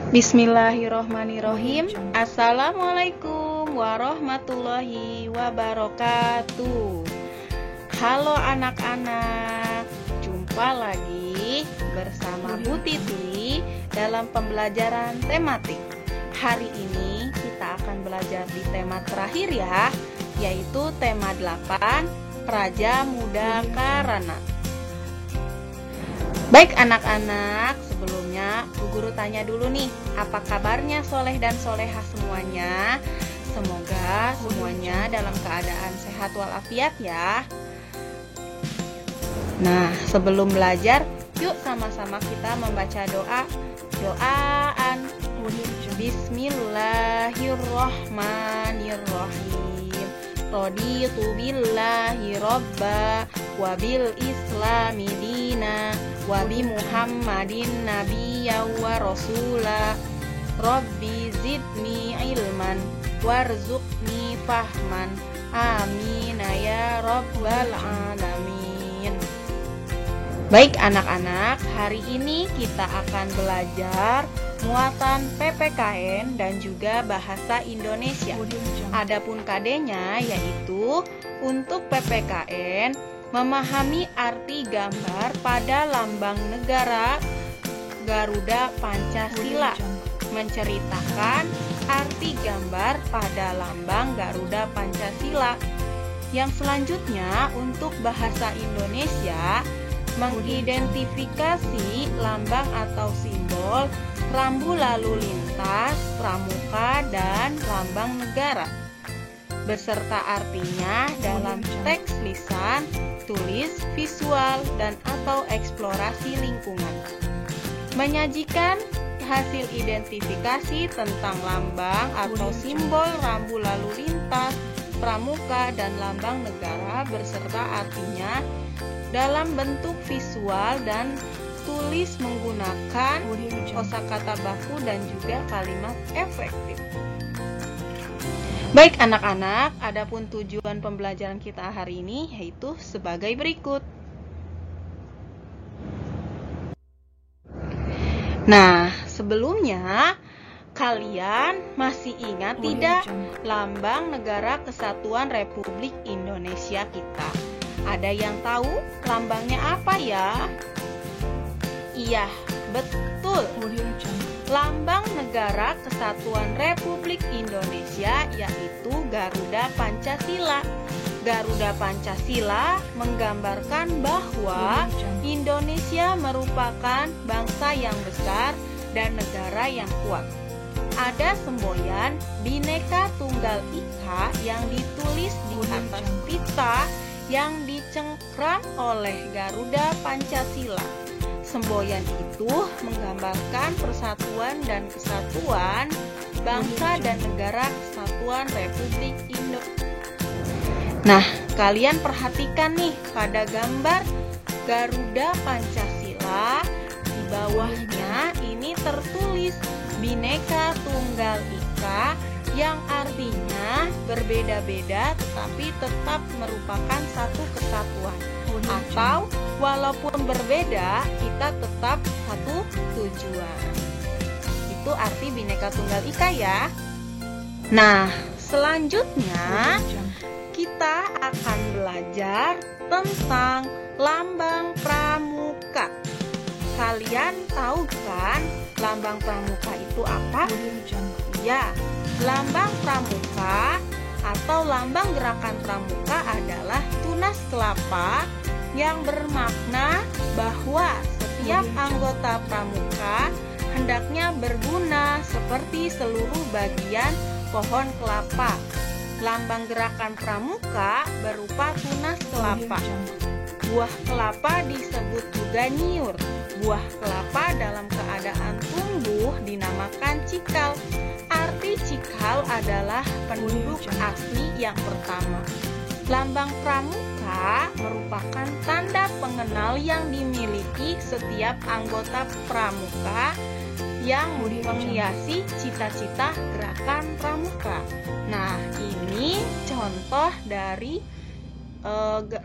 Bismillahirrohmanirrohim. Assalamualaikum warahmatullahi wabarakatuh. Halo anak-anak, jumpa lagi bersama Bu Titi dalam pembelajaran tematik. Hari ini kita akan belajar di tema terakhir ya, yaitu tema 8, Praja Muda Karana. Baik anak-anak, sebelumnya Bu Guru tanya dulu nih, apa kabarnya Soleh dan Solehah semuanya? Semoga semuanya dalam keadaan sehat walafiat ya. Nah, sebelum belajar, yuk sama-sama kita membaca doa. Doaan. Bismillahirrohmanirrohim. Raditu billahi robba wabil islami dina wabi muhammadin nabiyya wa rasula. Rabbi zidni ilman warzuqni fahman. Amin ya rabbal alamin. Baik anak-anak, hari ini kita akan belajar muatan PPKN dan juga bahasa Indonesia. Adapun KD-nya yaitu untuk PPKN memahami arti gambar pada lambang negara Garuda Pancasila, menceritakan arti gambar pada lambang Garuda Pancasila. Yang selanjutnya untuk bahasa Indonesia, mengidentifikasi lambang atau simbol rambu lalu lintas, pramuka, dan lambang negara beserta artinya dalam teks lisan, tulis, visual, dan atau eksplorasi lingkungan. Menyajikan hasil identifikasi tentang lambang atau simbol rambu lalu lintas, pramuka, dan lambang negara beserta artinya dalam bentuk visual dan tulis menggunakan kosakata baku dan juga kalimat efektif. Baik anak-anak, adapun tujuan pembelajaran kita hari ini yaitu sebagai berikut. Nah, sebelumnya kalian masih ingat tidak lambang Negara Kesatuan Republik Indonesia kita? Ada yang tahu lambangnya apa ya? Iya, betul. Lambang Negara Kesatuan Republik Indonesia yaitu Garuda Pancasila. Garuda Pancasila menggambarkan bahwa Indonesia merupakan bangsa yang besar dan negara yang kuat. Ada semboyan Bhinneka Tunggal Ika yang ditulis di atas pita yang dicengkram oleh Garuda Pancasila. Semboyan itu menggambarkan persatuan dan kesatuan bangsa dan negara Kesatuan Republik Indonesia. Nah, kalian perhatikan nih pada gambar Garuda Pancasila, di bawahnya ini tertulis Bhinneka Tunggal Ika yang artinya berbeda-beda tetapi tetap merupakan satu kesatuan. Atau walaupun berbeda, kita tetap satu tujuan. Itu arti Bhinneka Tunggal Ika ya. Nah, selanjutnya kita akan belajar tentang lambang pramuka. Kalian tahu kan lambang pramuka itu apa? Ya, lambang pramuka atau lambang gerakan pramuka adalah tunas kelapa yang bermakna bahwa setiap anggota pramuka hendaknya berguna seperti seluruh bagian pohon kelapa. Lambang gerakan pramuka berupa tunas kelapa. Buah kelapa disebut juga nyiur. Buah kelapa dalam keadaan tumbuh dinamakan cikal. Arti cikal adalah penduduk asli yang pertama. Lambang pramuka merupakan tanda pengenal yang dimiliki setiap anggota pramuka yang menghiasi cita-cita gerakan pramuka. Nah, ini contoh dari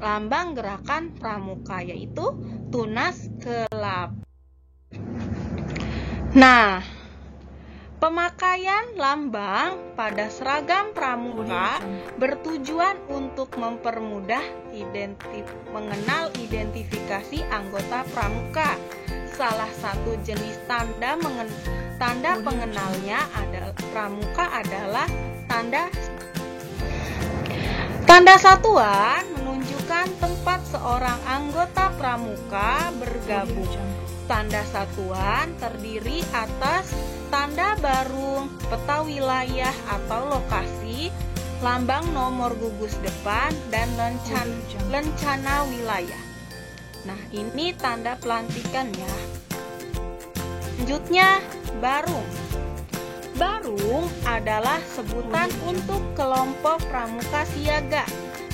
lambang gerakan pramuka, yaitu tunas kelapa. Nah, Pemakaian lambang pada seragam pramuka bertujuan untuk mempermudah mengenal identifikasi anggota pramuka. Salah satu jenis tanda pengenalnya adalah pramuka adalah tanda satuan menunjukkan tempat seorang anggota pramuka bergabung. Tanda satuan terdiri atas tanda barung, peta wilayah atau lokasi, lambang nomor gugus depan, dan lencana wilayah. Nah, ini tanda pelantikan ya. Selanjutnya, barung. Barung adalah sebutan untuk kelompok pramuka siaga.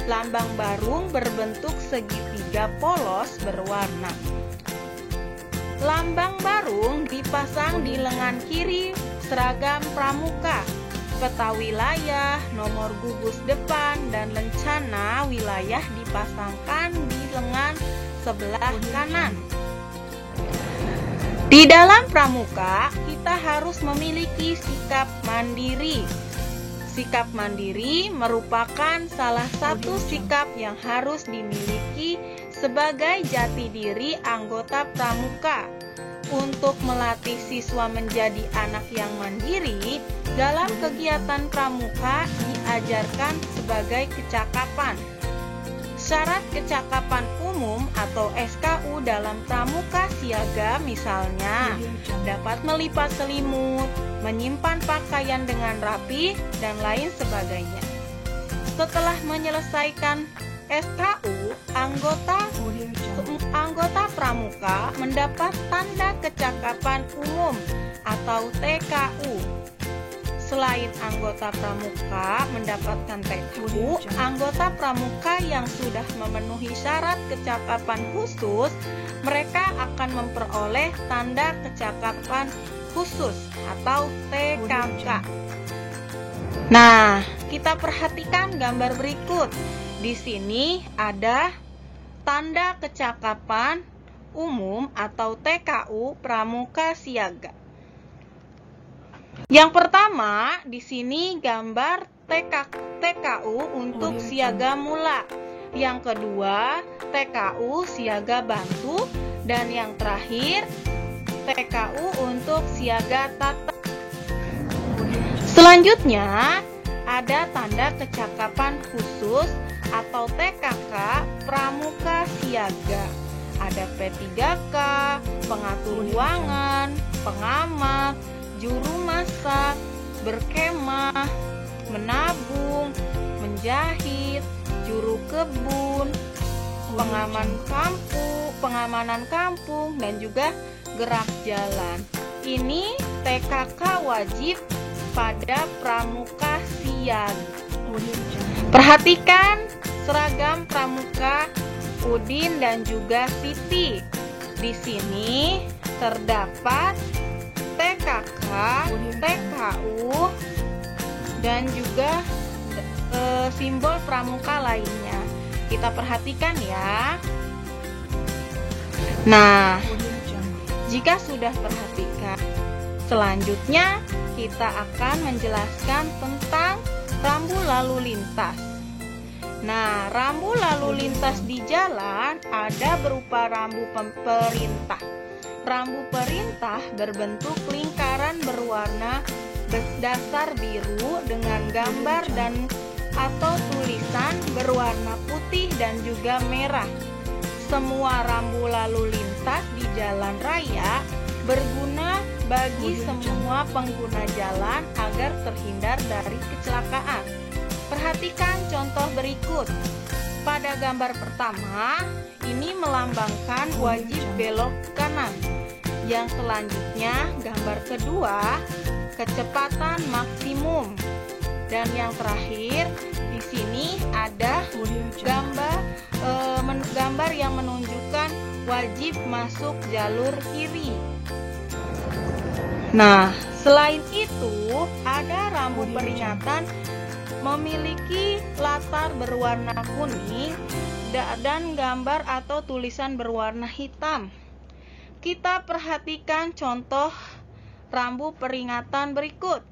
Lambang barung berbentuk segitiga polos berwarna. Lambang barung dipasang di lengan kiri seragam pramuka. Peta wilayah, nomor gugus depan, dan lencana wilayah dipasangkan di lengan sebelah kanan. Di dalam pramuka, kita harus memiliki sikap mandiri. Sikap mandiri merupakan salah satu sikap yang harus dimiliki sebagai jati diri anggota pramuka. Untuk melatih siswa menjadi anak yang mandiri, dalam kegiatan pramuka diajarkan sebagai kecakapan. Syarat kecakapan umum atau SKU dalam pramuka siaga misalnya dapat melipat selimut, menyimpan pakaian dengan rapi, dan lain sebagainya. Setelah menyelesaikan SKU, anggota pramuka mendapat tanda kecakapan umum atau TKU. Selain anggota pramuka mendapatkan TKU, anggota pramuka yang sudah memenuhi syarat kecakapan khusus, mereka akan memperoleh tanda kecakapan khusus atau TKK. Nah, kita perhatikan gambar berikut. Di sini ada tanda kecakapan umum atau TKU pramuka siaga. Yang pertama, di sini gambar TKU untuk siaga mula. Yang kedua, TKU siaga bantu, dan yang terakhir TKU untuk siaga tata. Selanjutnya, ada tanda kecakapan khusus atau TKK pramuka siaga. Ada P3K, pengatur ruangan, pengamat, juru masak, berkemah, menabung, menjahit, juru kebun, pengamanan kampung, dan juga gerak jalan. Ini TKK wajib pada pramuka siaga. Perhatikan seragam pramuka Udin dan juga Siti. Di sini terdapat TKK, TKU, dan juga simbol pramuka lainnya. Kita perhatikan ya. Nah, jika sudah perhatikan, selanjutnya kita akan menjelaskan tentang rambu lalu lintas. Nah, rambu lalu lintas di jalan ada berupa rambu perintah. Rambu perintah berbentuk lingkaran berwarna dasar biru dengan gambar dan atau tulisan berwarna putih dan juga merah. Semua rambu lalu lintas di jalan raya berguna bagi semua pengguna jalan agar terhindar dari kecelakaan. Perhatikan contoh berikut. Pada gambar pertama, ini melambangkan wajib belok kanan. Yang selanjutnya, gambar kedua, kecepatan maksimum. Dan yang terakhir, di sini ada gambar yang menunjukkan wajib masuk jalur kiri. Nah, selain itu, ada rambu peringatan memiliki latar berwarna kuning dan gambar atau tulisan berwarna hitam. Kita perhatikan contoh rambu peringatan berikut.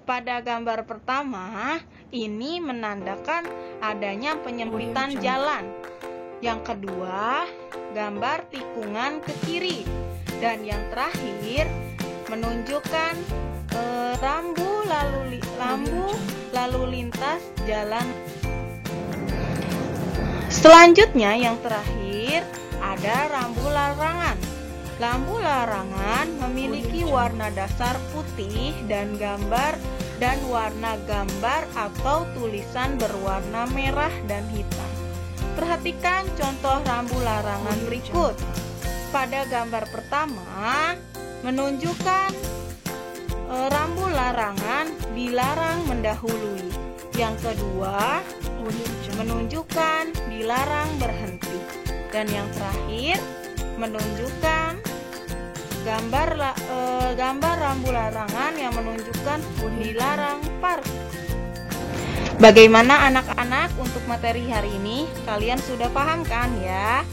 Pada gambar pertama, ini menandakan adanya penyempitan jalan. Yang kedua, gambar tikungan ke kiri. Dan yang terakhir, menunjukkan rambu lalu lintas jalan. Selanjutnya yang terakhir ada rambu larangan. Lampu larangan memiliki warna dasar putih dan warna gambar atau tulisan berwarna merah dan hitam. Perhatikan contoh rambu larangan berikut. Pada gambar pertama menunjukkan rambu larangan dilarang mendahului. Yang kedua menunjukkan dilarang berhenti. Dan yang terakhir menunjukkan gambar rambu larangan yang menunjukkan dilarang parkir. Bagaimana anak-anak untuk materi hari ini? Kalian sudah paham kan ya?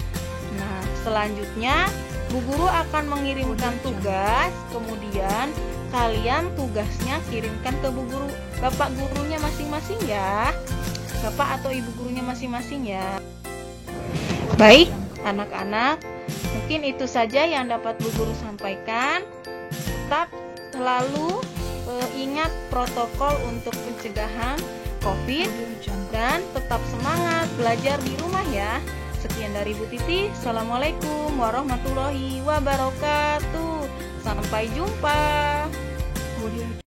Nah, selanjutnya Bu Guru akan mengirimkan tugas, kemudian kalian tugasnya kirimkan ke Bapak gurunya masing-masing ya. Bapak atau Ibu gurunya masing-masing ya. Baik, anak-anak, mungkin itu saja yang dapat Bu Guru sampaikan. Tetap selalu ingat protokol untuk pencegahan COVID dan tetap semangat belajar di rumah ya. Sekian dari Bu Titi. Assalamualaikum warahmatullahi wabarakatuh. Sampai jumpa.